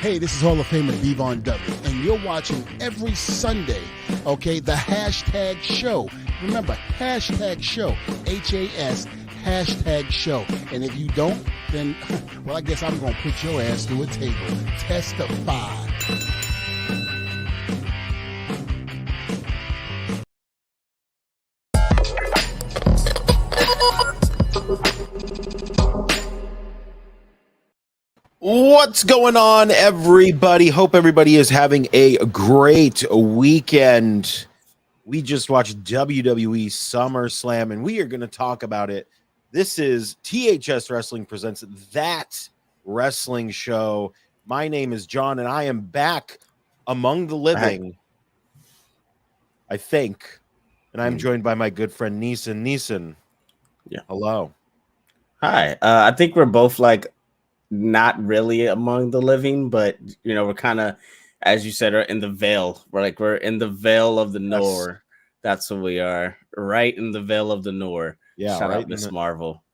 Hey, this is Hall of Famer Devon Dudley, and you're watching every Sunday, okay, the hashtag show. Remember, hashtag show, H-A-S, hashtag show. And if you don't, then, well, I guess I'm going to put your ass through a table. Testify. What's going on, everybody? Hope everybody is having a great weekend. We just watched WWE SummerSlam, and we are going to talk about it. This is THS Wrestling presents That Wrestling Show. My name is John, and I am back among the living, I think. And I'm joined by my good friend Neeson. Neeson, yeah. Hello. Hi. I think we're both like not really among the living, but you know, we're kind of, as you said, are in the veil. We're in the veil of the Noor. That's what we are, right in the veil of the Noor. Yeah, shout right out Miss Marvel.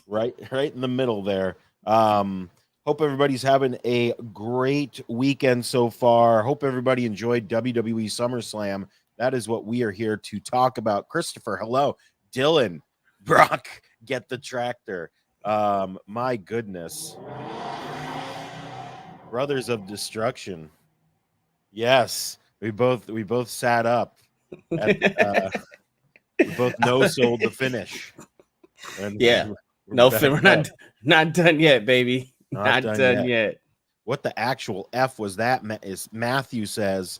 right in the middle there. Hope everybody's having a great weekend so far. Hope everybody enjoyed WWE SummerSlam. That is what we are here to talk about. Christopher, hello. Dylan, Brock, get the tractor. My goodness. Brothers of Destruction. Yes, we both sat up. We both no-sold the finish. And yeah, we're not done yet, baby. Not done yet. What the actual F was that? Is Matthew says.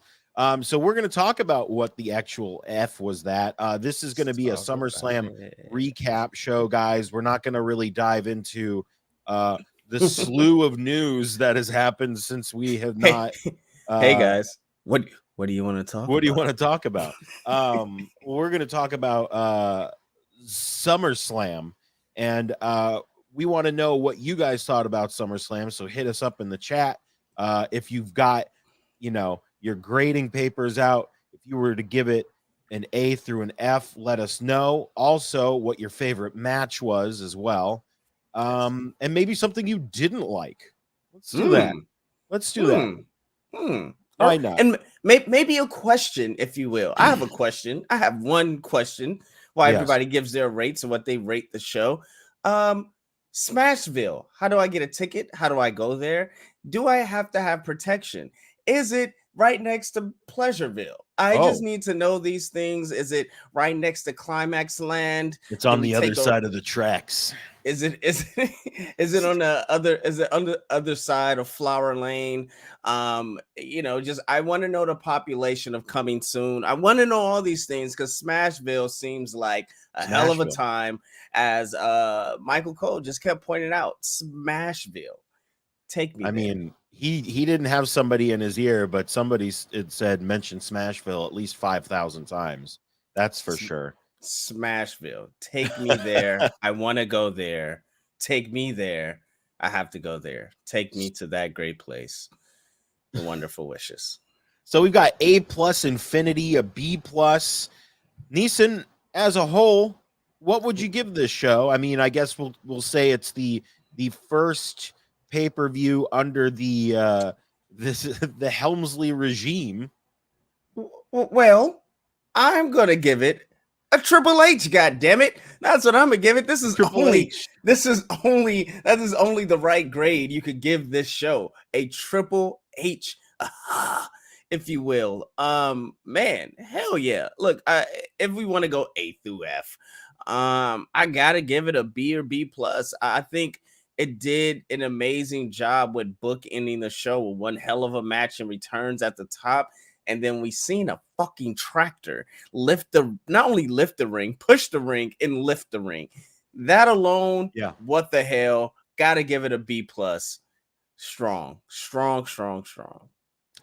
So we're going to talk about what the actual F was that. This is going to be a SummerSlam recap show, guys. We're not going to really dive into the slew of news that has happened since we have not. Hey guys, what do you want to talk? What do you want to talk about? We're going to talk about SummerSlam, and we want to know what you guys thought about SummerSlam. So hit us up in the chat if you've got, your grading papers out. If you were to give it an A through an F, let us know. Also, what your favorite match was as well, and maybe something you didn't like. Let's do that. Let's do that. Why not? And maybe a question, if you will. I have a question. I have one question. Why everybody gives their rates and what they rate the show. Smashville. How do I get a ticket? How do I go there? Do I have to have protection? Is it right next to Pleasureville? I just need to know these things. Is it right next to Climax Land? It's on the other side of the tracks. Is it on the other? Is it on the other side of Flower Lane? I want to know the population of coming soon. I want to know all these things because Smashville seems like a hell of a time. As Michael Cole just kept pointing out, Smashville. Take me. I mean, he didn't have somebody in his ear, but somebody said mention Smashville at least 5,000 times. That's for sure. Smashville. Take me there. I want to go there. Take me there. I have to go there. Take me to that great place. The wonderful wishes. So we've got A+ infinity, a B+. Neeson, as a whole, what would you give this show? I mean, I guess we'll say it's the first pay-per-view under the Helmsley regime. Well, I'm gonna give it a Triple H. God damn it, that's what I'm gonna give it. That is only the right grade you could give this show. A Triple H, if you will. Man, hell yeah. Look, if we want to go A through F, I gotta give it a B or B+. I think it did an amazing job with bookending the show with one hell of a match and returns at the top. And then we seen a fucking tractor not only lift the ring, push the ring, and lift the ring. That alone, what the hell? Gotta give it a B+. Strong.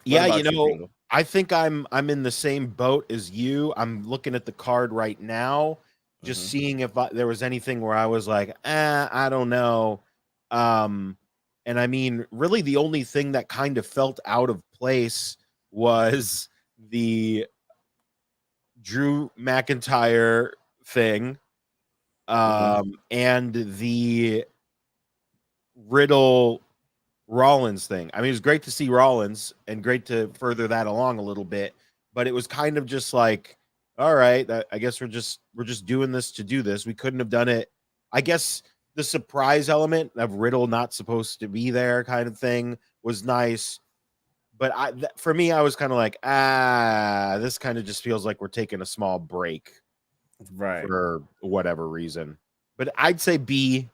Yeah, I think I'm in the same boat as you. I'm looking at the card right now, just seeing if there was anything where I was like, I don't know. And I mean, really the only thing that kind of felt out of place was the Drew McIntyre thing, and the Riddle Rollins thing. I mean, it was great to see Rollins and great to further that along a little bit, but it was kind of just like, all right, I guess we're just doing this to do this. We couldn't have done it. I guess the surprise element of Riddle not supposed to be there kind of thing was nice. But for me, I was kind of like, this kind of just feels like we're taking a small break, right? For whatever reason. But I'd say B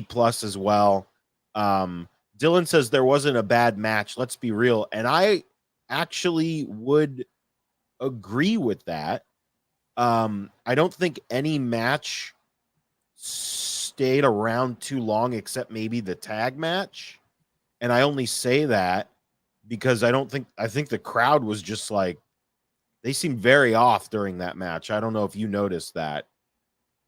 plus as well. Dylan says there wasn't a bad match. Let's be real, and I actually would agree with that. I don't think any match stayed around too long, except maybe the tag match, and I only say that because I think the crowd was just like, they seemed very off during that match. I don't know if you noticed that.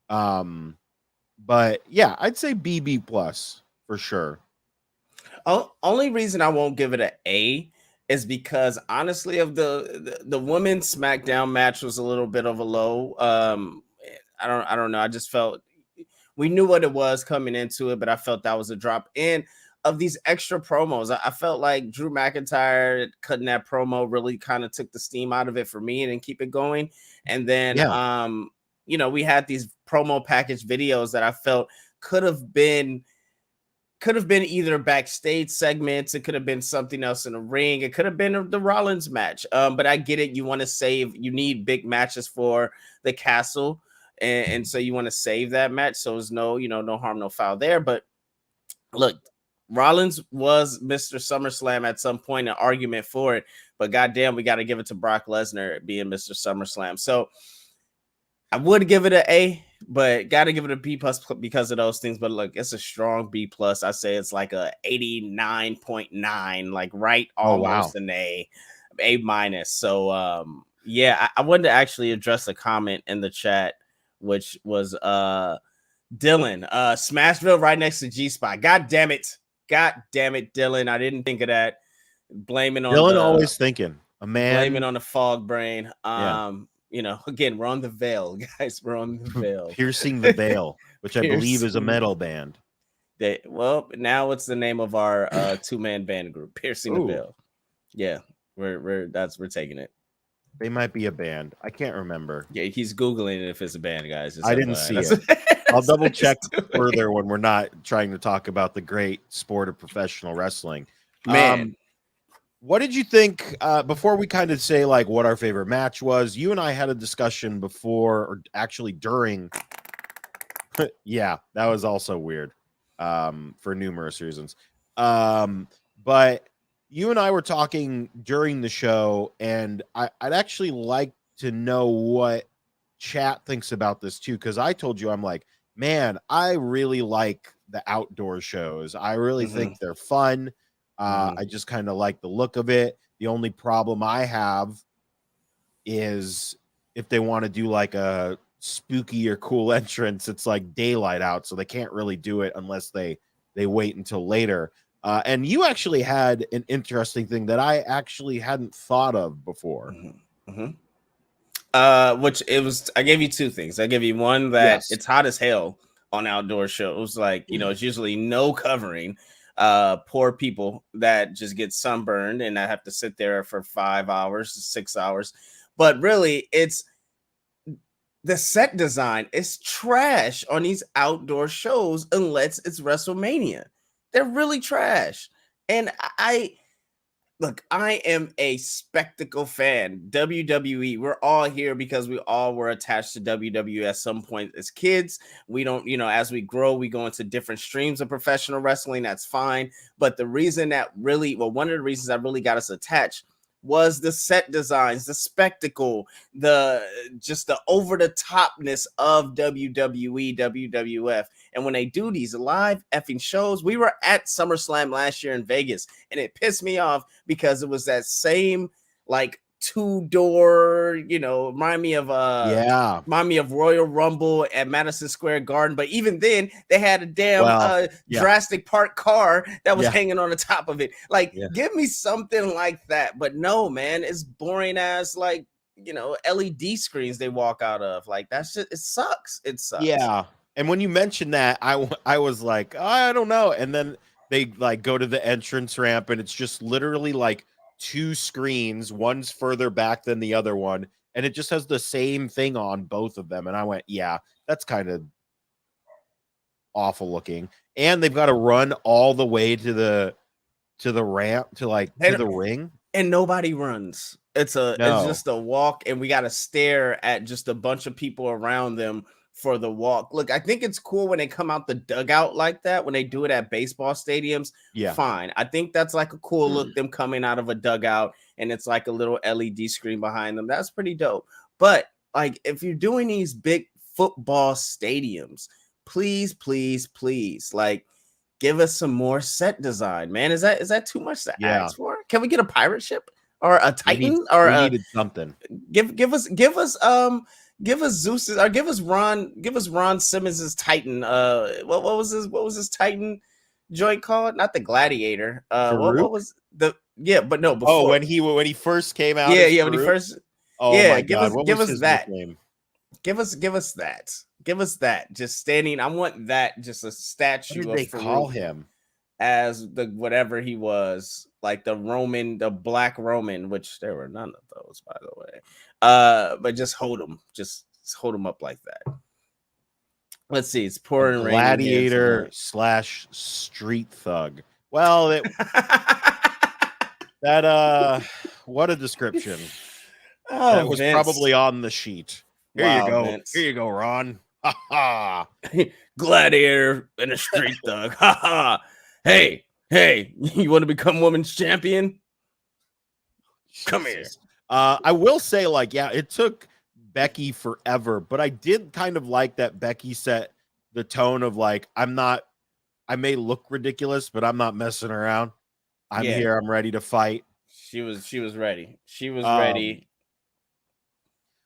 But yeah, I'd say B plus for sure. Only reason I won't give it an A is because honestly, of the women's SmackDown match was a little bit of a low. I don't know. I just felt we knew what it was coming into it, but I felt that was a drop. And of these extra promos, I felt like Drew McIntyre cutting that promo really kind of took the steam out of it for me and didn't keep it going. And then, we had these promo package videos that I felt could have been either backstage segments. It could have been something else in the ring. It could have been the Rollins match. But I get it. You want to save. You need big matches for the castle, and so you want to save that match. So there's no harm, no foul there. But look, Rollins was Mr. SummerSlam at some point, an argument for it. But goddamn, we got to give it to Brock Lesnar being Mr. SummerSlam. So I would give it an A, but got to give it a B plus because of those things. But look, it's a strong B plus. I say it's like a 89.9, like right almost an A minus. So I wanted to actually address the comment in the chat, which was Dylan, Smashville right next to G Spot. God damn it, Dylan. I didn't think of that. Blaming on Dylan always thinking a man. Blaming on the fog brain. Again, we're on the veil, guys. We're on the veil. Piercing the Veil, which I believe is a metal band. Now it's the name of our 2-man band group, Piercing the Veil. Yeah, we're taking it. They might be a band. I can't remember. Yeah, he's Googling it if it's a band, guys. I didn't see it. I'll double check further when we're not trying to talk about the great sport of professional wrestling. Man. What did you think before we kind of say like what our favorite match was? You and I had a discussion before, or actually during. Yeah, that was also weird for numerous reasons. But you and I were talking during the show, and I'd actually like to know what chat thinks about this too, because I told you, I'm like, man, I really like the outdoor shows. I really think they're fun. I just kind of like the look of it. The only problem I have is if they want to do like a spooky or cool entrance, it's like daylight out, so they can't really do it unless they wait until later. And you actually had an interesting thing that I actually hadn't thought of before. Which it was, I gave you two things. I gave you one that it's hot as hell on outdoor shows. Like, it's usually no covering. Poor people that just get sunburned and I have to sit there for 5 hours, 6 hours. But really, it's the set design is trash on these outdoor shows unless it's WrestleMania. They're really trash. And I am a spectacle fan. WWE, we're all here because we all were attached to WWE at some point as kids. We don't, as we grow, we go into different streams of professional wrestling. That's fine. But the reason that one of the reasons that really got us attached was the set designs, the spectacle, the over the topness of WWE, WWF. And when they do these live effing shows, we were at SummerSlam last year in Vegas, and it pissed me off because it was that same like 2-door, remind me of Royal Rumble at Madison Square Garden. But even then, they had a damn Jurassic Park car that was hanging on the top of it. Like, give me something like that. But no, man, it's boring as like LED screens they walk out of. Like, that's just, it sucks. It sucks. Yeah. And when you mentioned that, I was like, I don't know. And then they like go to the entrance ramp and it's just literally like 2 screens, one's further back than the other one, and it just has the same thing on both of them. And I went, yeah, that's kind of awful looking. And they've got to run all the way to the ramp to the ring. And nobody runs. It's just a walk, and we got to stare at just a bunch of people around them for the walk. Look, I think it's cool when they come out the dugout like that, when they do it at baseball stadiums. Yeah. Fine. I think that's like a cool look, them coming out of a dugout and it's like a little LED screen behind them. That's pretty dope. But like, if you're doing these big football stadiums, please, like, give us some more set design, man. Is that too much to ask for? Can we get a pirate ship or a Titan we needed something? Give us Zeus's, or give us Ron Simmons's Titan. What was his Titan joint called? Not the Gladiator. What was the but no, before. Oh, when he first came out. When he first. Oh my God! Give us that. Give us that. Give us that. Just standing. I want that. Just a statue. What did they call him? As the whatever he was, like the Black Roman, which there were none of those, by the way. But just hold him up like that. Let's see. It's pouring rain. Gladiator / street thug. Well, what a description. Oh, that was Vince. Probably on the sheet. Here Wow, you go. Vince. Here you go, Ron. Ha ha. Gladiator and a street thug. Ha ha. Hey, you want to become women's champion? Come here. I will say, like, yeah, it took Becky forever, but I did kind of like that Becky set the tone of like, I may look ridiculous, but I'm not messing around. I'm here. I'm ready to fight. She was ready. She was ready.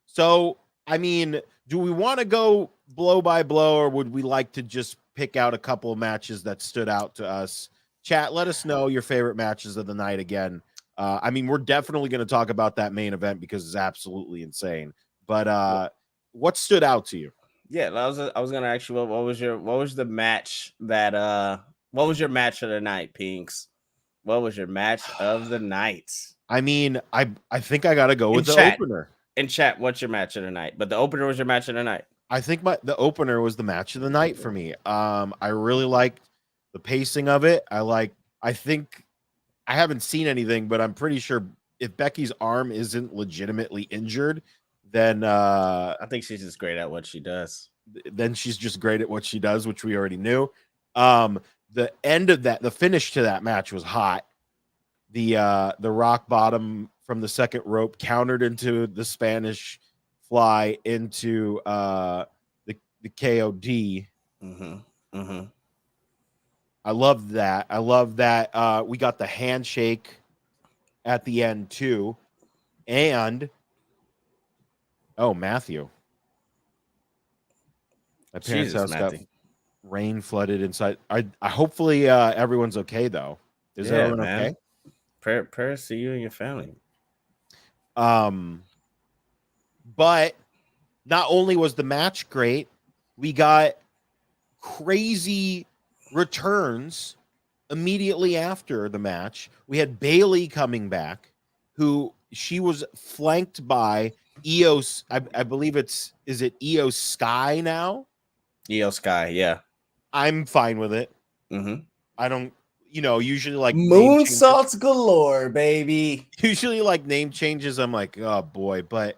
So, I mean, do we want to go blow by blow, or would we like to just pick out a couple of matches that stood out to us? Chat, let us know your favorite matches of the night again. I mean, we're definitely going to talk about that main event because it's absolutely insane. But what stood out to you? Yeah, I was going to ask you what was the match that what was your match of the night, Pinks? What was your match of the night? I mean, I think I got to go with the opener. In chat, what's your match of the night? But the opener was your match of the night. I think the opener was the match of the night for me. I really liked the pacing of it. I think I haven't seen anything, but I'm pretty sure if Becky's arm isn't legitimately injured, then I think she's just great at what she does. Then she's just great at what she does, which we already knew. The end of that, the finish to that match was hot. The rock bottom from the second rope countered into the Spanish fly into the KOD. I love that. We got the handshake at the end too. And Matthew. My parents' house got rain flooded inside. I hopefully everyone's okay though. Is everyone okay? Prayers to you and your family. But not only was the match great, we got crazy returns immediately after the match. We had Bayley coming back, who she was flanked by EOS. I believe is it EOS Sky now? EOS Sky, yeah. I'm fine with it. I don't, usually like moonsaults galore, baby. Usually like name changes, I'm like, oh boy, but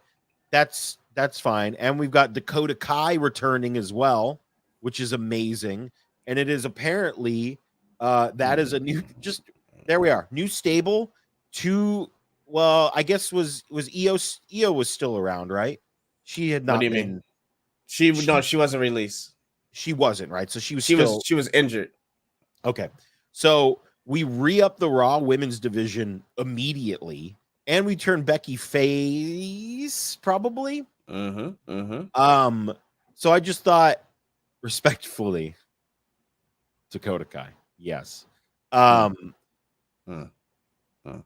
that's fine. And we've got Dakota Kai returning as well, which is amazing. And it is apparently that is a new, there we are, new stable. I guess was EO was still around, right? She had not. What do you mean? She wasn't released. She wasn't, right? So she was injured. Okay. So we re-up the Raw women's division immediately, and we turn Becky face, probably. So I just thought, respectfully, Dakota Kai. Yes.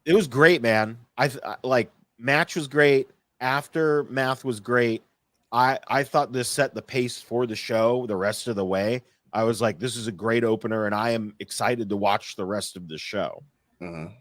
It was great, man. I like match was great. Aftermath was great. I thought this set the pace for the show the rest of the way. I was like, this is a great opener, and I am excited to watch the rest of the show. Mm-hmm.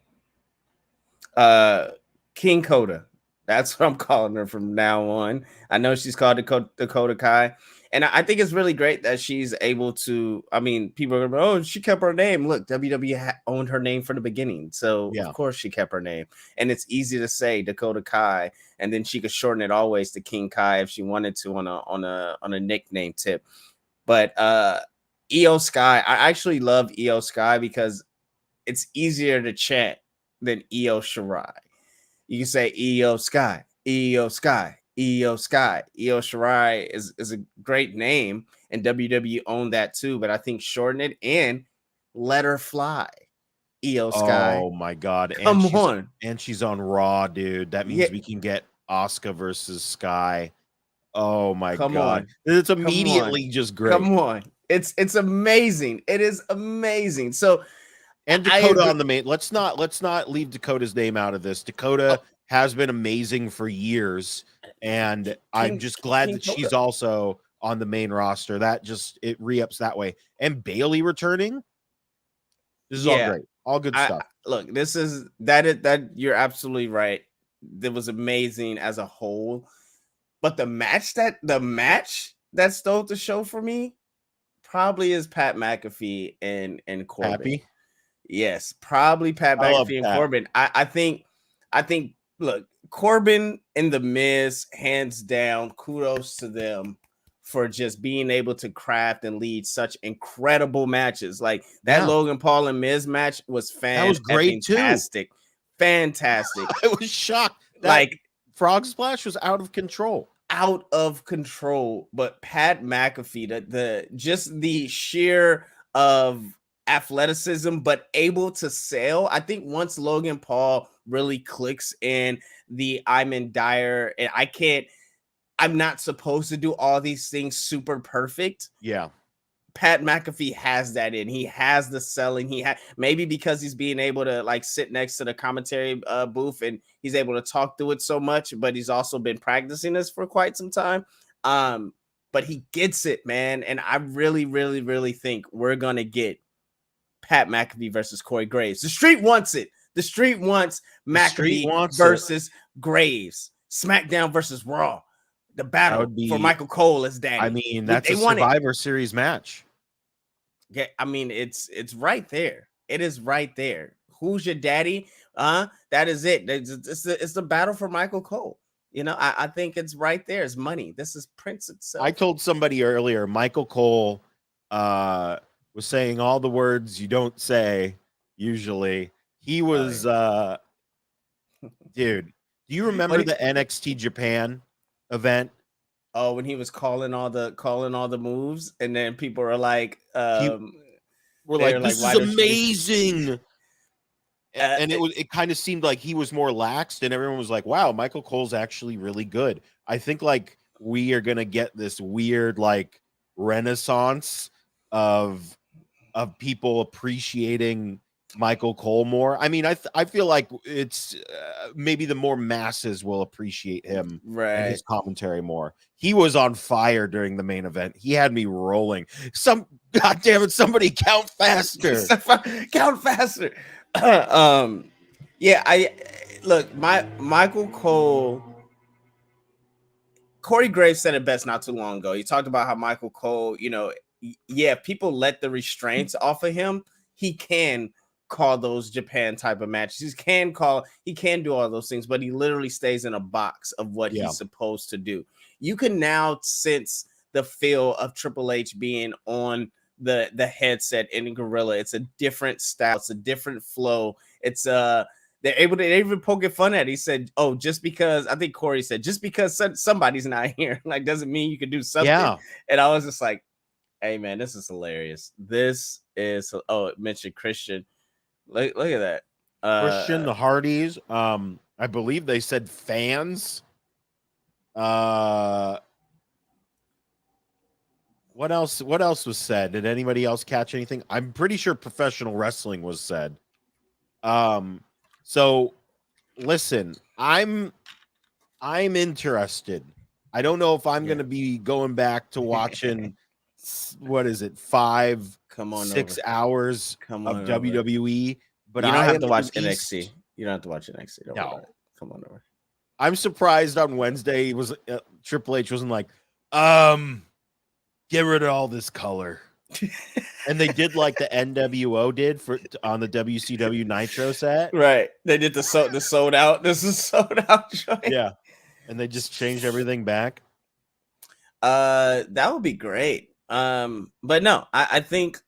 King Coda. That's what I'm calling her from now on. I know she's called Dakota Kai. And I think it's really great that she's able to. I mean, people are going, oh, she kept her name. Look, WWE owned her name from the beginning. So, Yeah. of course, she kept her name. And it's easy to say Dakota Kai. And then she could shorten it always to King Kai if she wanted to on a nickname tip. But Io Sky, I actually love Io Sky because it's easier to chant than Io Shirai. You can say Io Sky, Io Sky, Io Sky. Io Shirai is a great name, and WWE owned that too. But I think shorten it and let her fly. Io Sky. Oh my god. Come on. And she's on Raw, dude. That means we can get Asuka versus Sky. Oh my god. On. It's immediately just great. Come on. It's amazing. It is amazing. So and Dakota on the main. Let's not leave Dakota's name out of this. Dakota has been amazing for years, and I'm just glad that she's also on the main roster. That just it re-ups that way. And Bailey returning. This is all great. All good stuff. Look, this is that you're absolutely right. That was amazing as a whole. But the match that stole the show for me probably is Pat McAfee and Corbin. Happy? Yes, probably Pat McAfee and Corbin. I think, look, Corbin and The Miz, hands down, kudos to them for just being able to craft and lead such incredible matches. Like that Logan Paul and Miz match was fantastic. That was great too. Fantastic. I was shocked. Like Frog Splash was out of control. But Pat McAfee, the sheer of athleticism, but able to sell. I think once Logan Paul really clicks in the I'm in dire and I'm not supposed to do all these things super perfect. Yeah. Pat McAfee has that in. He has the selling. Maybe because he's being able to like sit next to the commentary booth and he's able to talk through it so much, but he's also been practicing this for quite some time. But he gets it, man. And I really, really, really think we're going to get Pat McAfee versus Corey Graves. The street wants it. The street wants McAfee versus Graves. SmackDown versus Raw. The battle for Michael Cole as daddy. I mean, that's a Survivor Series match. Yeah, I mean, it's right there. It is right there. Who's your daddy? That is it. It's the battle for Michael Cole. You know, I think it's right there. It's money. This is Prince itself. I told somebody earlier, Michael Cole was saying all the words you don't say usually. He was dude, do you remember the NXT Japan event? Oh, when he was calling all the moves, and then people are like, we're like, this is amazing. And it kind of seemed like he was more laxed, and everyone was like, wow, Michael Cole's actually really good. I think like we are gonna get this weird like renaissance of people appreciating Michael Cole more. I mean, I feel like it's maybe the more masses will appreciate him and his commentary more. He was on fire during the main event. He had me rolling. God damn it, somebody count faster. Count faster. Michael Cole. Corey Graves said it best not too long ago. He talked about how Michael Cole, you know, if people let the restraints off of him, he can call those Japan type of matches. He can do all those things, but he literally stays in a box of what he's supposed to do. You can now sense the feel of Triple H being on the headset in Gorilla. It's a different style. It's a different flow. It's they're even poking fun at it. He said, oh, just because, I think Corey said, just because somebody's not here, like, doesn't mean you can do something. Yeah. And I was just like, hey, man, this is hilarious. This is, it mentioned Christian. Look at that. Christian, the Hardys. I believe they said fans. What else was said? Did anybody else catch anything? I'm pretty sure professional wrestling was said. So listen, I'm interested. I don't know if I'm going to be going back to watching what is it, 5, Come on 6 over. hours Come of on over. WWE. But You don't I have am to in watch the NXT. East. You don't have to watch NXT. Don't worry about it. Come on over. I'm surprised on Wednesday was Triple H wasn't like, get rid of all this color. And they did like the NWO did on the WCW Nitro set. Right. They did the sold out. This is sold out joint. Yeah. And they just changed everything back. That would be great. But no, I think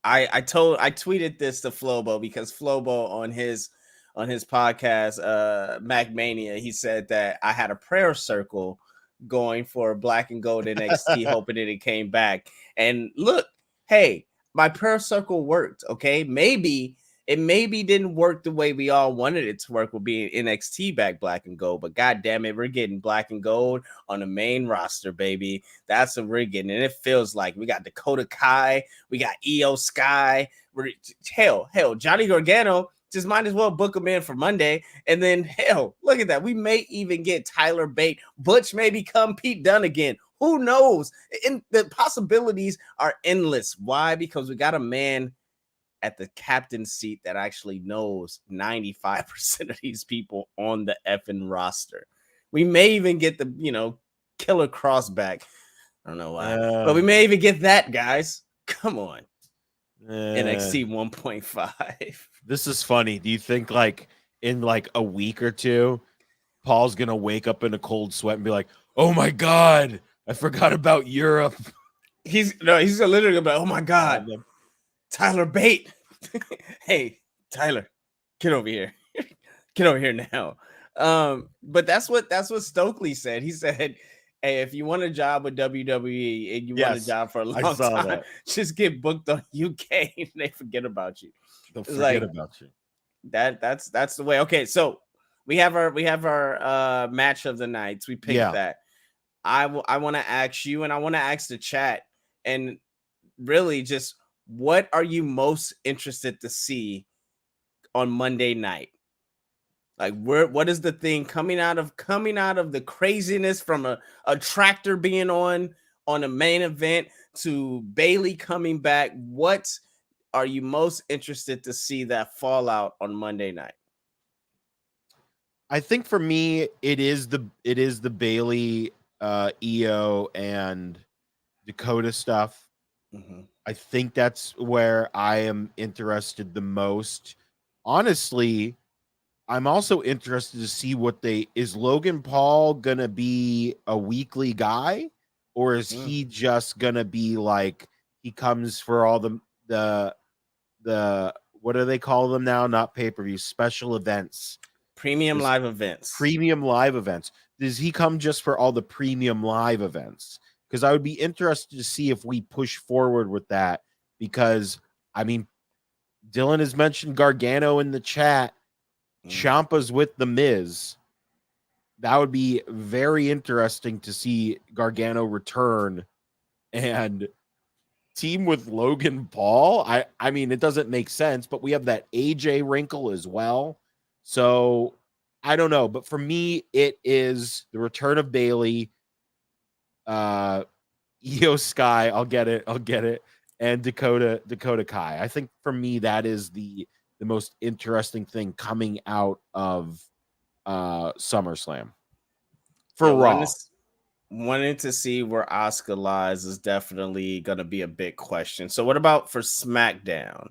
I tweeted this to Flobo because Flobo on his podcast, Mac Mania, he said that I had a prayer circle going for Black and Gold NXT, hoping that it came back. And look, hey, my prayer circle worked. Okay, maybe didn't work the way we all wanted it to work with being NXT back Black and Gold, but god damn it, we're getting Black and Gold on the main roster, baby. That's what we're getting, and it feels like we got Dakota Kai, we got Io Sky. Hell, Johnny Gargano. Just might as well book him in for Monday. And then, hell, look at that. We may even get Tyler Bate. Butch may become Pete Dunne again. Who knows? And the possibilities are endless. Why? Because we got a man at the captain's seat that actually knows 95% of these people on the effing roster. We may even get the, Killer Cross back. I don't know why. But we may even get that, guys. Come on. NXT 1.5. This is funny. Do you think in a week or two, Paul's gonna wake up in a cold sweat and be like, "Oh my god, I forgot about Europe." He's literally gonna be like, "Oh my god, Tyler Bate." Hey, Tyler, get over here. Get over here now. But that's what Stokely said. He said, hey, if you want a job with WWE and you want a job for a long time, just get booked on UK and they forget about you. They'll forget about you. That's the way. Okay, so we have our match of the nights. We picked that. I want to ask you, and I want to ask the chat, and really just what are you most interested to see on Monday night? Like, what is the thing coming out of the craziness from a tractor being on a main event to Bailey coming back? What are you most interested to see that fallout on Monday night? I think for me, it is the Bailey, Io, and Dakota stuff. Mm-hmm. I think that's where I am interested the most. Honestly, I'm also interested to see is Logan Paul gonna be a weekly guy, or is he just gonna be like he comes for all the what do they call them now? Not pay-per-view, special events. Premium live events. Premium live events. Does he come just for all the premium live events? Because I would be interested to see if we push forward with that. Because, I mean, Dylan has mentioned Gargano in the chat. Ciampa's with The Miz. That would be very interesting to see Gargano return and team with Logan Paul. I mean, it doesn't make sense, but we have that AJ wrinkle as well. So I don't know, but for me, it is the return of Bailey, Io Sky. I'll get it, and Dakota Kai. I think for me, that is the most interesting thing coming out of SummerSlam for Raw. Wanting to see where Asuka lies is definitely going to be a big question. So what about for SmackDown?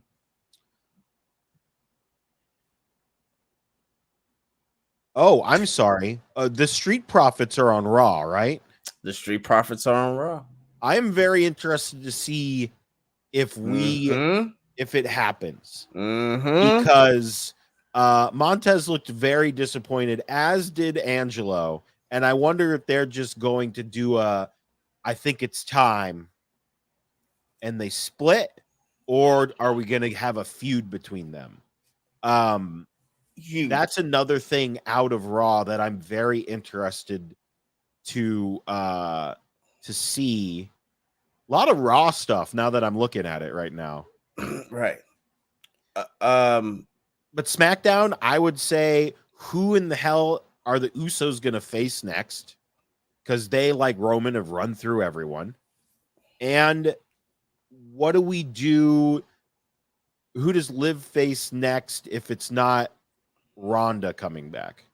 Oh, I'm sorry. The Street Profits are on Raw, right? The Street Profits are on Raw. I am very interested to see if it happens. Because Montez looked very disappointed, as did Angelo. And I wonder if they're just going to do I think it's time, and they split, or are we going to have a feud between them? That's another thing out of Raw that I'm very interested to see. A lot of Raw stuff now that I'm looking at it right now. Right. But SmackDown, I would say, who in the hell are the Usos going to face next? Because they, like Roman, have run through everyone. And what do we do? Who does Liv face next if it's not Ronda coming back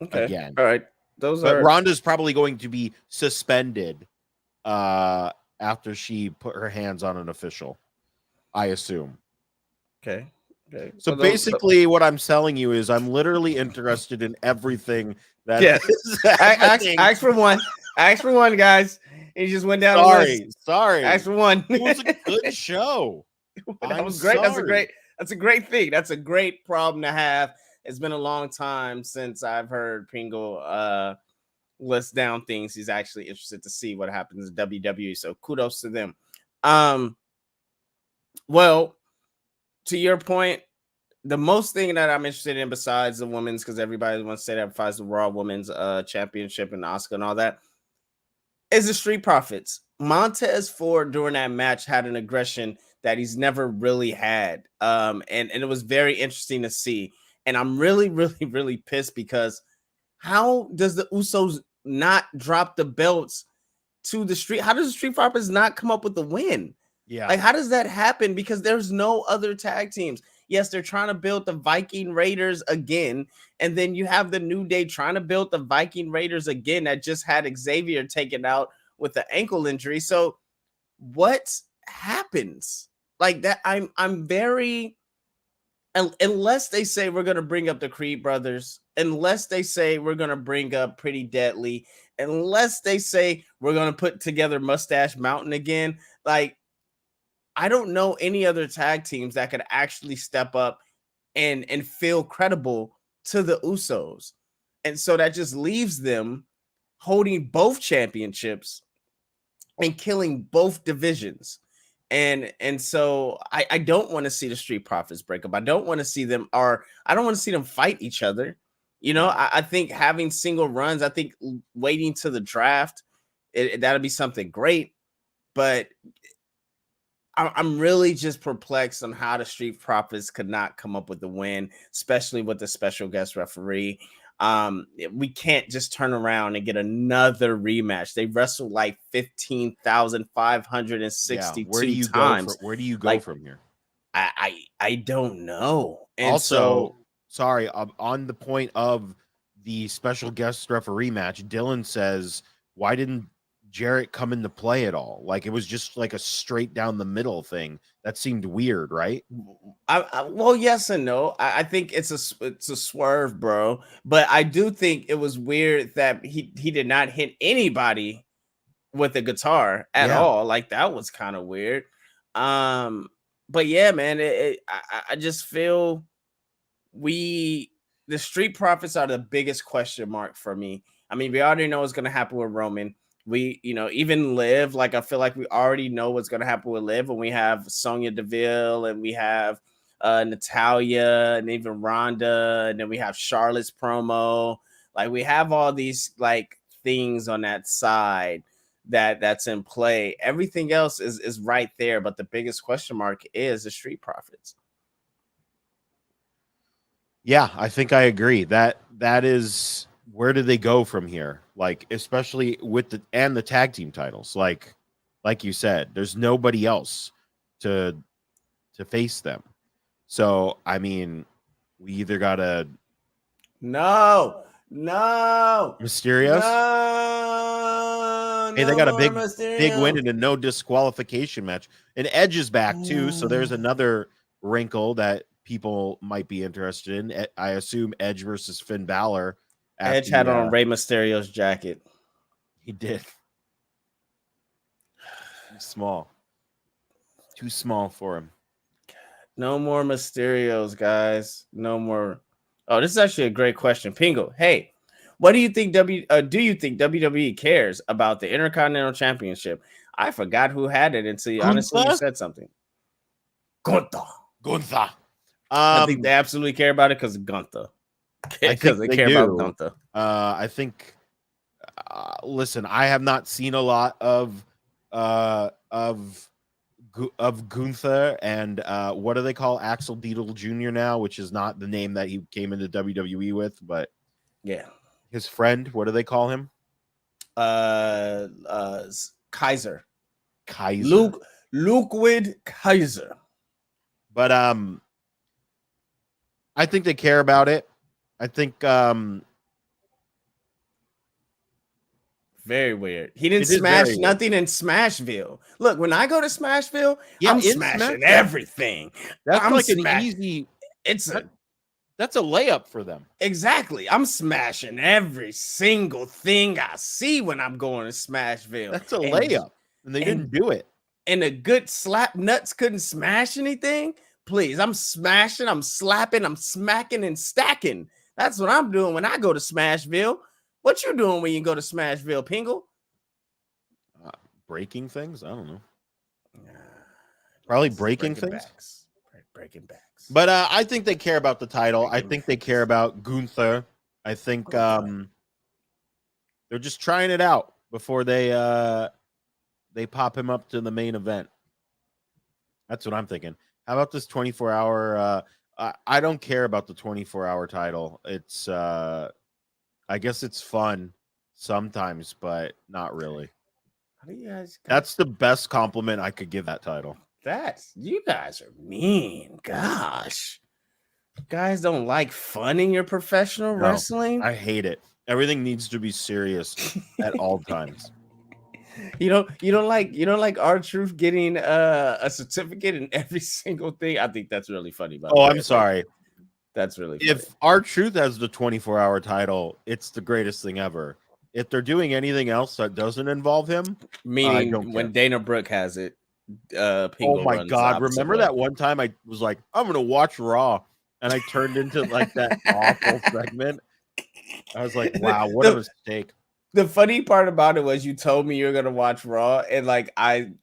Okay. again? All right. Those But are Ronda's probably going to be suspended after she put her hands on an official, I assume. okay. Okay. So basically, what I'm telling you is I'm literally interested in everything that yes. is happening. Ask for one. Ask for one, guys. He just went down the list. Sorry. Ask for one. It was a good show. That was great. Sorry. That's a great thing. That's a great problem to have. It's been a long time since I've heard Pringle list down things he's actually interested to see what happens in WWE. So kudos to them. Well, to your point, the most thing that I'm interested in besides the women's, because everybody wants to say that besides the Raw Women's Championship and Asuka and all that, is the Street Profits. Montez Ford during that match had an aggression that he's never really had. And it was very interesting to see. And I'm really, really, really pissed because how does the Usos not drop the belts to the Street? How does the Street Profits not come up with the win? Yeah. Like, how does that happen? Because there's no other tag teams. Yes, they're trying to build the Viking Raiders again. And then you have the New Day trying to build the Viking Raiders again that just had Xavier taken out with the ankle injury. So what happens? Like that, I'm very, unless they say we're going to bring up the Creed brothers, unless they say we're going to bring up Pretty Deadly, unless they say we're going to put together Mustache Mountain again, like, I don't know any other tag teams that could actually step up and feel credible to the Usos. And so that just leaves them holding both championships and killing both divisions. And so I don't want to see the Street Profits break up. I don't want to see them, or I don't want to see them fight each other. You know, I think having single runs, I think waiting to the draft, that'll be something great. But I'm really just perplexed on how the Street Profits could not come up with the win, especially with the special guest referee. We can't just turn around and get another rematch. They wrestled like 15,562 times. Where do you go from here? I don't know. And also, sorry, on the point of the special guest referee match, Dylan says, why didn't Jarrett come into play at all? Like, it was just like a straight down the middle thing. That seemed weird, right? Well, yes and no. I think it's a swerve, bro. But I do think it was weird that he did not hit anybody with a guitar at all. Like, that was kind of weird. But yeah, man, I just feel the Street Profits are the biggest question mark for me. I mean, we already know what's going to happen with Roman. We, even Liv, like, I feel like we already know what's going to happen with Liv when we have Sonya Deville and we have Natalia and even Ronda, and then we have Charlotte's promo. Like, we have all these like things on that side that's in play. Everything else is right there, but the biggest question mark is the Street Profits. Yeah, I think I agree. That is, where do they go from here? Like, especially with the tag team titles. Like you said, there's nobody else to face them. So, I mean, we either gotta No. Mysterious. No. Hey, they got a big win in a no disqualification match. And Edge is back too, so there's another wrinkle that people might be interested in. I assume Edge versus Finn Balor. Edge had on Rey Mysterio's jacket. He did. Too small for him. No more Mysterios, guys. No more. Oh, this is actually a great question. Pingo, hey, what do you think do you think WWE cares about the Intercontinental Championship? I forgot who had it until you honestly said something. Gunther. I think they absolutely care about it because of Gunther. Because they care about Gunther. I think. Listen, I have not seen a lot of Gunther and what do they call Axel Dietel Jr. now, which is not the name that he came into WWE with, but yeah, his friend. What do they call him? Kaiser. Kaiser. Ludwig Kaiser. But I think they care about it. I think very weird. He didn't It is smash very weird. nothing in Smashville. Look, when I go to Smashville, Yeah, I'm in smashing SmackDown. everything. that's I'm like an smash- easy. It's a That's a layup for them. exactly. I'm smashing every single thing I see when I'm going to Smashville. That's a layup, and they didn't do it. And a good slap nuts couldn't smash anything. Please, I'm smashing, I'm slapping, I'm smacking and stacking. That's what I'm doing when I go to Smashville. What you doing when you go to Smashville, Pingle? Breaking things? I don't know. Probably breaking things. Backs. Breaking backs. But I think they care about the title. I think they care about Gunther. I think they're just trying it out before they pop him up to the main event. That's what I'm thinking. How about this 24-hour? I don't care about the 24-hour title. It's I guess it's fun sometimes, but not really. How do you guys? That's the best compliment I could give that title. You guys are mean. Gosh, you guys don't like fun in your professional wrestling. I hate it. Everything needs to be serious at all times. You don't like R-Truth getting a certificate in every single thing. I think that's really funny. I'm sorry. That's really funny. If R-Truth has the 24-hour title, it's the greatest thing ever. If they're doing anything else that doesn't involve him, meaning when Dana Brooke has it, oh my God! Remember that one time I was like, I'm gonna watch Raw, and I turned into like that awful segment. I was like, wow, what a mistake. The funny part about it was you told me you're gonna watch Raw, and like I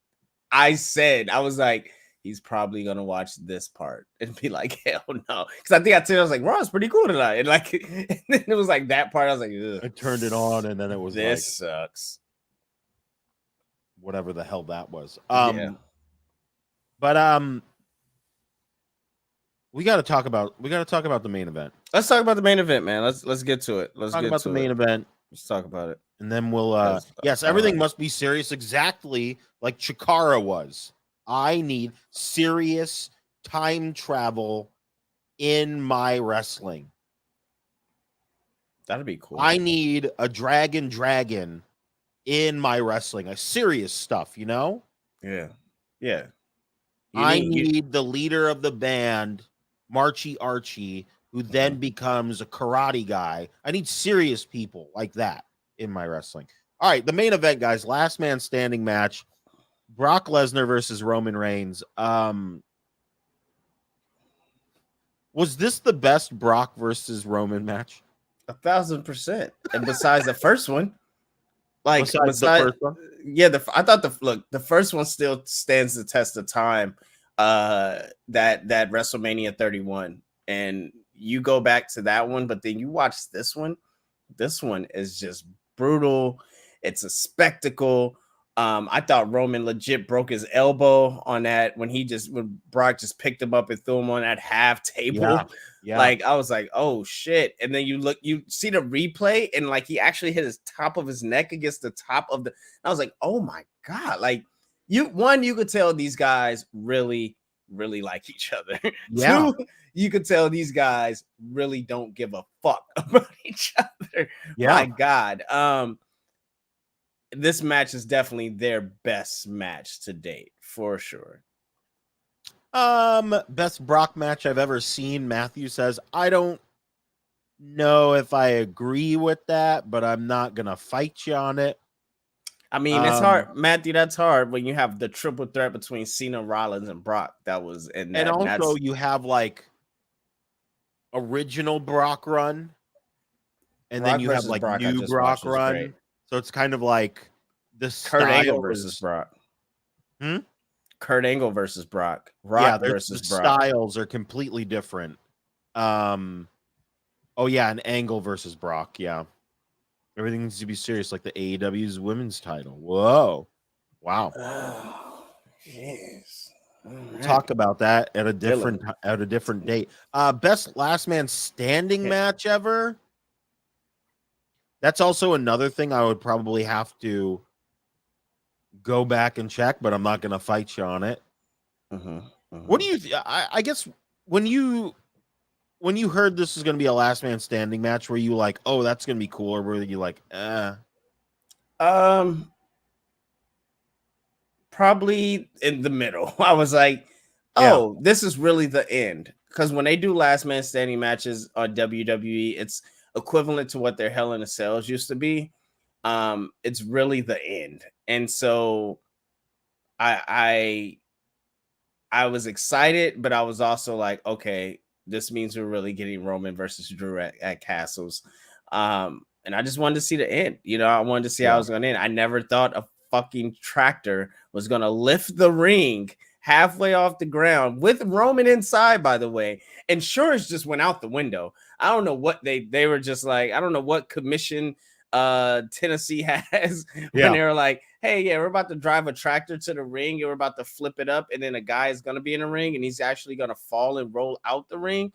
said, I was like, he's probably gonna watch this part and be like, hell no, because I think I was like, Raw is pretty cool tonight, and like, and then it was like that part. I was like, ugh. I turned it on, and then it was this sucks. Whatever the hell that was. Yeah. But we got to talk about the main event. Let's talk about the main event, man. Let's get to it. Let's talk get about to the main event. Let's talk about it. And then we'll yes, everything must be serious, exactly like Chikara was. I need serious time travel in my wrestling. That'd be cool. I need a dragon in my wrestling. A serious stuff, you know? Yeah. Yeah. I need the leader of the band, Marchy Archie, who then becomes a karate guy. I need serious people like that in my wrestling. All right, the main event, guys. Last man standing match. Brock Lesnar versus Roman Reigns. Was this the best Brock versus Roman match? 1,000%. And besides the first one, like besides the first one? Yeah, I thought the first one still stands the test of time. That WrestleMania 31, and you go back to that one, but then you watch this one. This one is just brutal. It's a spectacle. I thought Roman legit broke his elbow on that when Brock just picked him up and threw him on that half table. Yeah. Like I was like, oh shit. And then you see the replay, and like he actually hit his top of his neck against the top of the. I was like, oh my God. Like you could tell these guys really, really like each other. Yeah. 2, you could tell these guys really don't give a fuck about each other. Yeah. My God. This match is definitely their best match to date, for sure. Best Brock match I've ever seen. Matthew says, I don't know if I agree with that, but I'm not gonna fight you on it. I mean, it's hard, Matthew. That's hard when you have the triple threat between Cena, Rollins, and Brock. That was and also you have like original Brock run, and then you have like new Brock run. Great. So it's kind of like this Kurt Angle versus Brock. Kurt Angle versus Brock. Rock versus the Brock. Styles are completely different. Oh yeah, an Angle versus Brock. Yeah, everything needs to be serious, like the AEW's women's title. Whoa, wow. Oh, yes. We'll talk about that at a different date. Best last man standing match ever. That's also another thing I would probably have to go back and check, but I'm not going to fight you on it. What do you? I guess when you heard this is going to be a last man standing match, were you like, oh, that's going to be cool, or were you like, Probably in the middle. I was like, oh, this is really the end. Because when they do last man standing matches on WWE, it's equivalent to what their Hell in a Cells used to be. It's really the end. And so I was excited, but I was also like, okay, this means we're really getting Roman versus Drew at Castles. And I just wanted to see the end. You know, I wanted to see how it was going to end. I never thought a fucking tractor was going to lift the ring halfway off the ground with Roman inside, by the way. Insurance just went out the window. I don't know what they were just like. I don't know what commission Tennessee has when they're like, hey, yeah, we're about to drive a tractor to the ring and we're about to flip it up, and then a guy is going to be in the ring and he's actually going to fall and roll out the ring.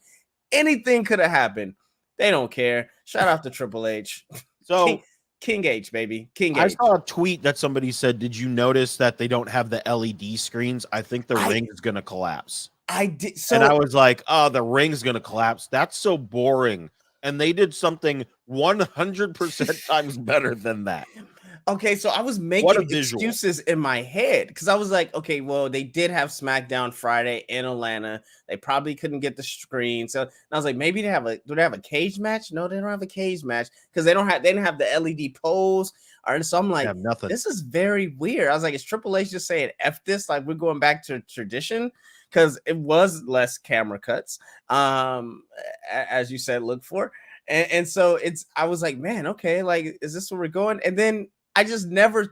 Anything could have happened. They don't care. Shout out to Triple H. So King H, baby. King H. I saw a tweet that somebody said, did you notice that they don't have the LED screens? I think the ring is going to collapse. I did. So, and I was like, oh, the ring's going to collapse. That's so boring. And they did something 100% times better than that. Okay, so I was making excuses in my head because I was like, okay, well, they did have SmackDown Friday in Atlanta. They probably couldn't get the screen. So I was like, maybe do they have a cage match? No, they don't have a cage match because they didn't have the LED poles. So I'm like, nothing. This is very weird. I was like, is Triple H just saying F this? Like, we're going back to tradition? Because it was less camera cuts, as you said, look for. And so I was like, man, okay, like, is this where we're going? And then I just never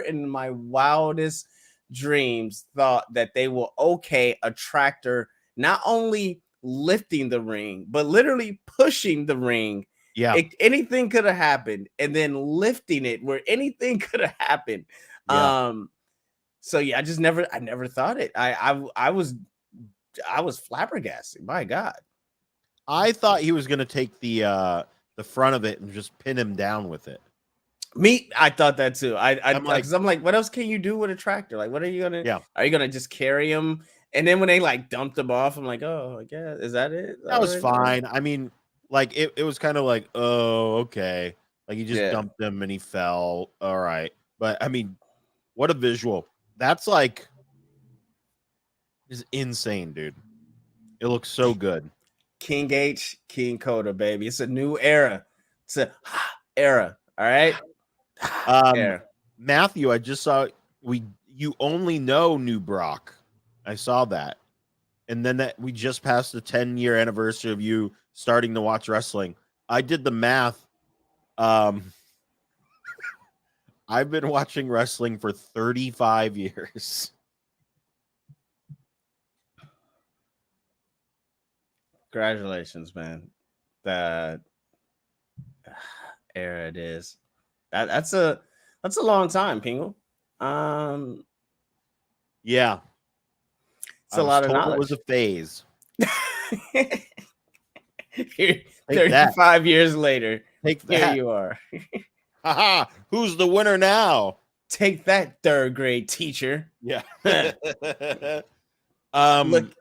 in my wildest dreams thought that they will a tractor not only lifting the ring, but literally pushing the ring. Yeah. Anything could have happened, and then lifting it where anything could have happened. Yeah. So yeah, I never thought it. I was flabbergasted. My God. I thought he was going to take the front of it and just pin him down with it. I thought that too. I'm like, what else can you do with a tractor? Like, what are you gonna? Yeah. Are you gonna just carry him? And then when they like dumped him off, I'm like, oh, yeah, is that it? That was fine. I mean, like it was kind of like, oh, okay. Like he just dumped him and he fell. All right. But I mean, what a visual. That's like is insane, dude. It looks so good. King H, King Coda, baby. It's a new era. It's a era. All right. Matthew, I just saw you only know New Brock. I saw that. And then that we just passed the 10-year anniversary of you starting to watch wrestling. I did the math. I've been watching wrestling for 35 years. Congratulations, man. That era it is. That's a long time, Pingle. Yeah. It's a lot of knowledge. It was a phase. 35 years later. Here you are. Haha, who's the winner now? Take that, third grade teacher. Yeah. Look.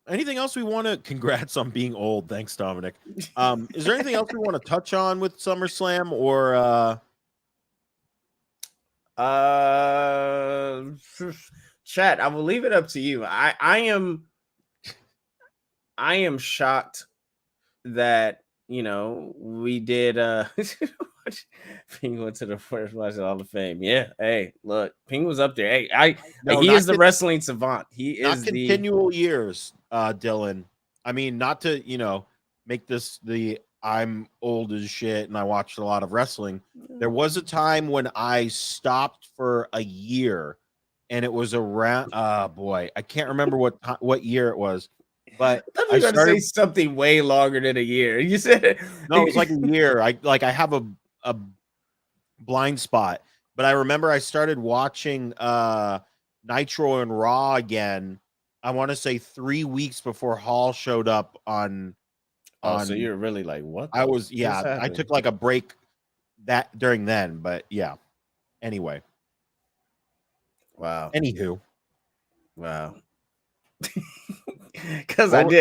Anything else we want to? Congrats on being old. Thanks, Dominic. Is there anything else we want to touch on with SummerSlam or? Chat. I will leave it up to you. I am shocked that we did. Ping went to the first match of Hall of Fame. Yeah. Hey, look, Ping was up there. Hey, he is the wrestling savant. He is continual years. Dylan, I mean, not to make this I'm old as shit and I watched a lot of wrestling. There was a time when I stopped for a year, and it was around I can't remember what year it was, but I started to say something way longer than a year. You said it. No, it was like a year. I have a blind spot, but I remember I started watching Nitro and Raw again. I want to say 3 weeks before Hall showed up on. So you're really like, what? I was, I took like a break during then, but yeah. Anyway. Wow. Anywho. Wow. Because I thought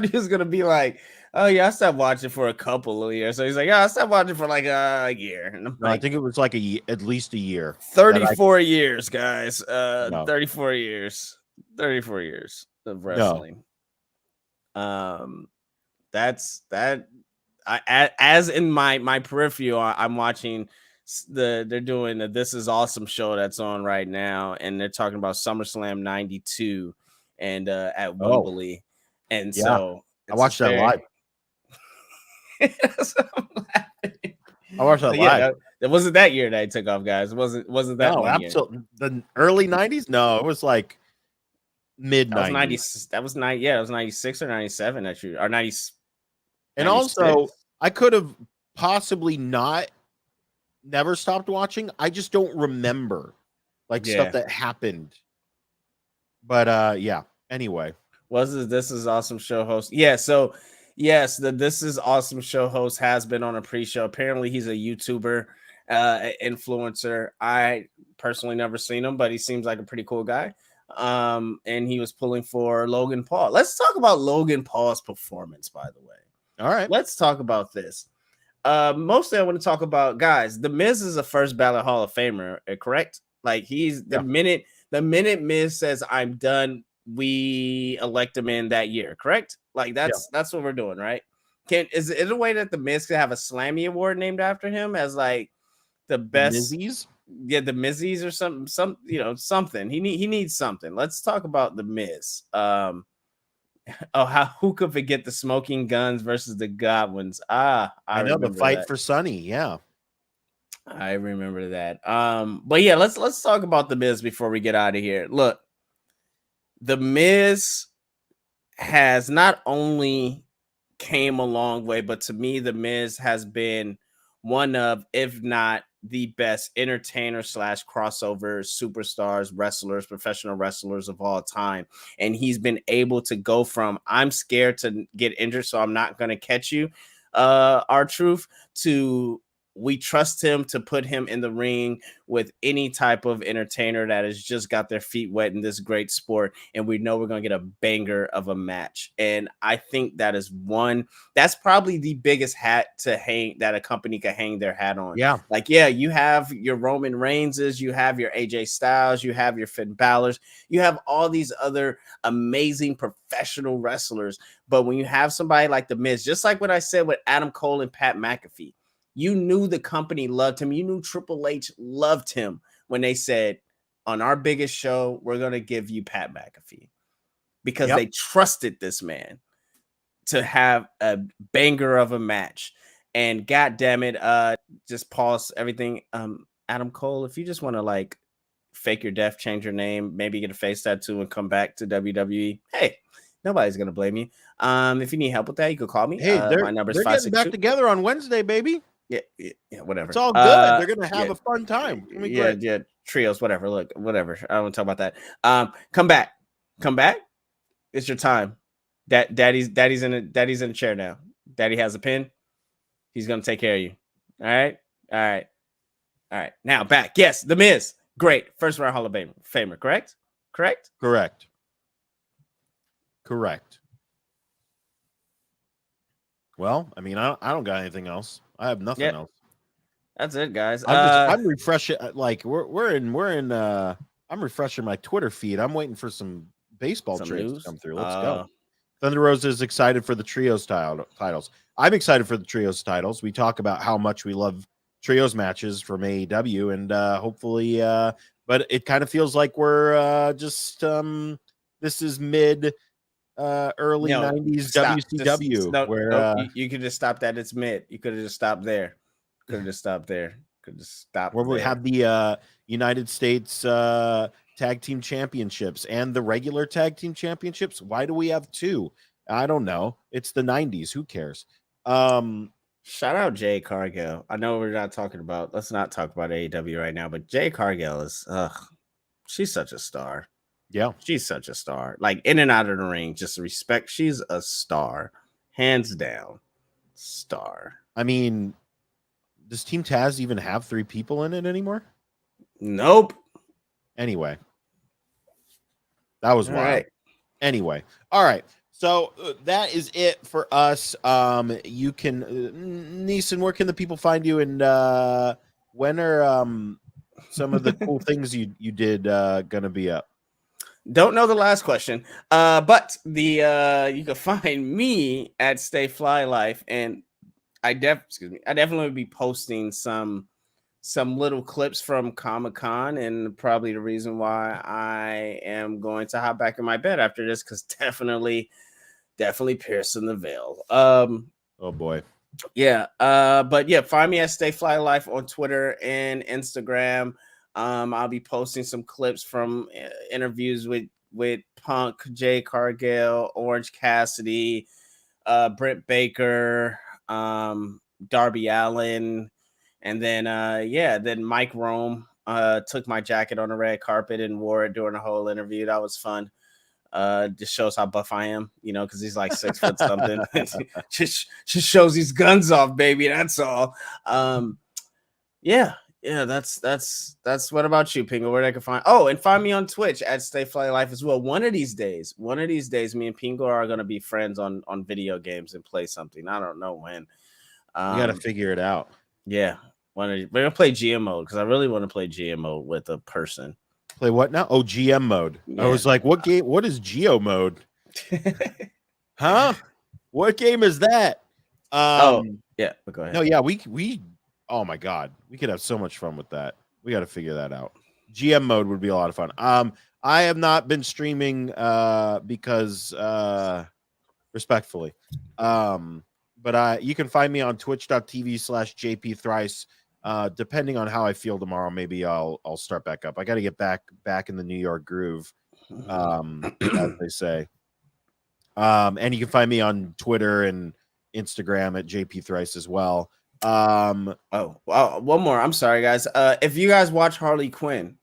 he was gonna be like, oh yeah, I stopped watching for a couple of years. So he's like, yeah, I stopped watching for like a year. And I'm No, like, I think it was like at least a year. 34 years, guys. No. 34 years. 34 years of wrestling. No. That's that. As in my peripheral, I'm watching they're doing the This Is Awesome show that's on right now, and they're talking about SummerSlam '92 and at Wembley, and so I watched that live. So I'm laughing. I watched that live. It wasn't that year that I took off, guys. It wasn't that no, one absolutely. The early '90s. No, it was like mid '90s. That was 96 or 97 that year, or 90. And 96. also, I could have possibly never stopped watching. I just don't remember stuff that happened. But yeah. Anyway, This Is Awesome show host? Yeah. So yes, the This Is Awesome show host has been on a pre-show. Apparently, he's a YouTuber, influencer. I personally never seen him, but he seems like a pretty cool guy. And he was pulling for Logan Paul. Let's talk about Logan Paul's performance, by the way. All right. Let's talk about this. Mostly I want to talk about, guys, The Miz is a first ballot Hall of Famer, correct? Like he's the minute Miz says I'm done, we elect him in that year, correct? Like that's what we're doing, right? Is it a way that the Miz could have a Slammy Award named after him as like the best? Mizzies? Yeah, the Mizzies or something, something. He needs something. Let's talk about the Miz. Who could forget the Smoking Guns versus the Godwins? I know the fight for Sonny. Yeah, I remember that. But yeah, let's talk about the Miz before we get out of here. Look, the Miz has not only came a long way, but to me, the Miz has been one of, if not the best entertainer / crossover superstars, wrestlers, professional wrestlers of all time. And he's been able to go from I'm scared to get injured, so I'm not going to catch you, R-Truth, to we trust him to put him in the ring with any type of entertainer that has just got their feet wet in this great sport. And we know we're going to get a banger of a match. And I think that's probably the biggest hat to hang that a company could hang their hat on. Yeah. Like, yeah, you have your Roman Reignses, you have your AJ Styles, you have your Finn Balor's, you have all these other amazing professional wrestlers. But when you have somebody like The Miz, just like what I said with Adam Cole and Pat McAfee, you knew the company loved him. You knew Triple H loved him when they said, on our biggest show, we're going to give you Pat McAfee, because they trusted this man to have a banger of a match. And God damn it, just pause everything. Adam Cole, if you just want to like fake your death, change your name, maybe get a face tattoo and come back to WWE, hey, nobody's going to blame you. If you need help with that, you can call me. Hey, my number is they're getting back together on Wednesday, baby. Yeah, whatever. It's all good. They're gonna have a fun time. Yeah, trios, whatever. Look, whatever. I don't want to talk about that. Come back. It's your time. Daddy's in a chair now. Daddy has a pen. He's gonna take care of you. All right. Now back. Yes, The Miz, great first round Hall of Famer. Correct. Well, I mean, I don't got anything else. I have nothing else. That's it, guys. I'm refreshing. Like we're in. I'm refreshing my Twitter feed. I'm waiting for some baseball trades to come through. Let's go. Thunder Rosa is excited for the trios titles. I'm excited for the trios titles. We talk about how much we love trios matches from AEW, and hopefully, but it kind of feels like we're just this is mid. Early 90s WCW. You could just stop that. It's mid. You could have just stopped there. Where we have the United States Tag Team Championships and the regular Tag Team Championships. Why do we have two? I don't know. It's the 90s. Who cares? Shout out Jay Cargill. I know let's not talk about AEW right now, but Jay Cargill is she's such a star. Yeah, she's such a star. Like in and out of the ring, just respect. She's a star, hands down, star. I mean, Does Team Taz even have 3 people in it anymore? Nope. Anyway, that was All wild. right. Anyway, all right. So that is it for us. You can, Neeson, where can the people find you, and when are some of the cool things you did gonna be up? Don't know the last question. But the you can find me at Stay Fly Life, and I definitely will be posting some little clips from Comic-Con, and probably the reason why I am going to hop back in my bed after this, because definitely piercing the veil. Oh boy. Yeah. But yeah, find me at Stay Fly Life on Twitter and Instagram. I'll be posting some clips from interviews with Punk, Jay Cargill, Orange Cassidy, Britt Baker, Darby Allin, and then then Mike Rome took my jacket on the red carpet and wore it during the whole interview. That was fun. Just shows how buff I am, because he's like 6 foot something. just shows these guns off, baby. That's all. Yeah, that's what about you, Pingo? Where I can find? Oh, and find me on Twitch at Stay Fly Life as well. One of these days, me and Pingo are gonna be friends on video games and play something. I don't know when. You got to figure it out. Yeah, we're gonna play GM mode, because I really want to play GM mode with a person. Play what now? Oh, GM mode. Yeah. I was like, what game? What is Geo mode? Huh? What game is that? Yeah, but go ahead. No, yeah, we. Oh my god, we could have so much fun with that. We got to figure that out. GM mode would be a lot of fun. I have not been streaming because respectfully, but you can find me on twitch.tv/JP Thrice. Depending on how I feel tomorrow, maybe I'll start back up. I got to get back in the New York groove, as they say. And you can find me on Twitter and Instagram at JP Thrice as well. One more. I'm sorry, guys. If you guys watch Harley Quinn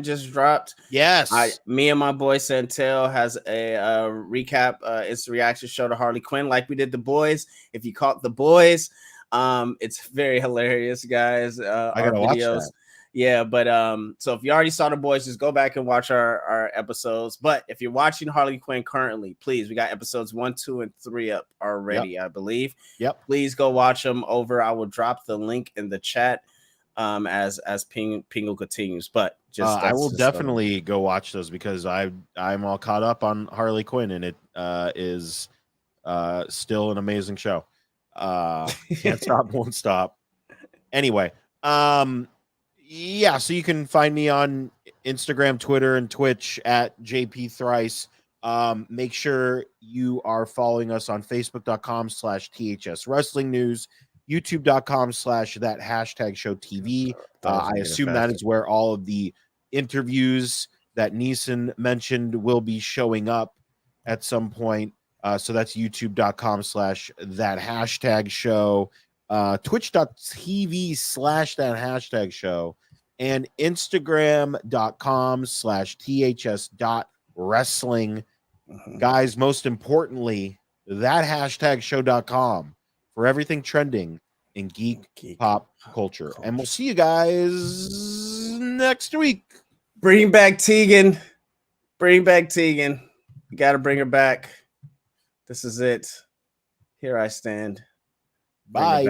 just dropped. Yes. Me and my boy Santel has a recap, instant reaction show to Harley Quinn, like we did The Boys. If you caught The Boys, it's very hilarious, guys. I gotta watch that. Yeah, but so if you already saw The Boys, just go back and watch our episodes. But if you're watching Harley Quinn currently, please, we got episodes 1, 2, and 3 up already, I believe. Yep. Please go watch them over. I will drop the link in the chat as Pingo continues. But I will definitely go watch those, because I'm all caught up on Harley Quinn, and it is still an amazing show. Can't stop, won't stop. Anyway, yeah, so you can find me on Instagram, Twitter, and Twitch at JP Thrice. Make sure you are following us on Facebook.com/THS Wrestling News, YouTube.com/that #show TV. I assume that is where all of the interviews that Neeson mentioned will be showing up at some point. So that's youtube.com/that #show, twitch.tv/that #show, and instagram.com/ths.wrestling. Guys, most importantly, that #show.com for everything trending in geek pop culture. And we'll see you guys next week. Bring back Tegan. You got to bring her back. This is it. Here I stand. Bye.